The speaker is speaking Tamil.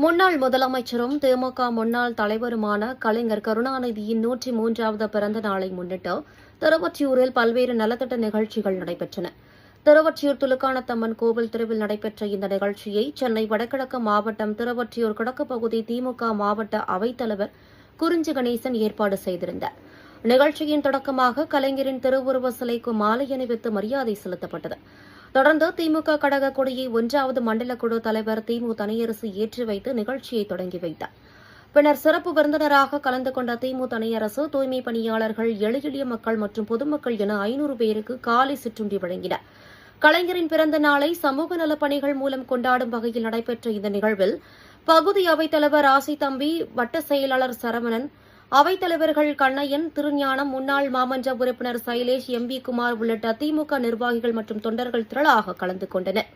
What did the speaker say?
முன்னாள் முதலமைச்சரும் திமுக முன்னாள் தலைவருமான கலைஞர் கருணாநிதியின் 103வது பிறந்த நாளை முன்னிட்டு திருவொற்றியூரில் பல்வேறு நலத்திட்ட நிகழ்ச்சிகள் நடைபெற்றன. திருவொற்றியூர் துலுக்கானத்தம்மன் கோவில் தெருவில் நடைபெற்ற இந்த நிகழ்ச்சியை சென்னை வடகிழக்கு மாவட்டம் திருவொற்றியூர் கிழக்கு பகுதி திமுக மாவட்ட அவைத்தலைவர் குறிஞ்சி கணேசன் ஏற்பாடு செய்திருந்தார். நிகழ்ச்சியின் தொடக்கமாக கலைஞரின் திருவுருவ சிலைக்கு மாலை அணிவித்து மரியாதை செலுத்தப்பட்டது. தொடர்ந்து திமுக கழக கொடியை 1வது மண்டல குழு தலைவர் திமு தனியரசு ஏற்றி வைத்து நிகழ்ச்சியை தொடங்கி வைத்தார். பின்னர் சிறப்பு விருந்தினராக கலந்து கொண்ட திமு தனியரசு தூய்மை பணியாளர்கள், எளிய மக்கள் மற்றும் பொதுமக்கள் என 500 பேருக்கு காலை சிற்றுண்டி வழங்கினார். கலைஞரின் பிறந்த நாளை சமூக நலப் பணிகள் மூலம் கொண்டாடும் வகையில் நடைபெற்ற இந்த நிகழ்வில் பகுதி அவைத்தலைவர் ராசிதம்பி, வட்ட செயலாளர் சரவணன், அவைத்தலைவர்கள் கண்ணையன், திருஞானம், முன்னாள் மாமன்ற உறுப்பினர் சைலேஷ், எம்பி குமார் உள்ளிட்ட திமுக நிர்வாகிகள் மற்றும் தொண்டர்கள் திரளாக கலந்து கொண்டனர்.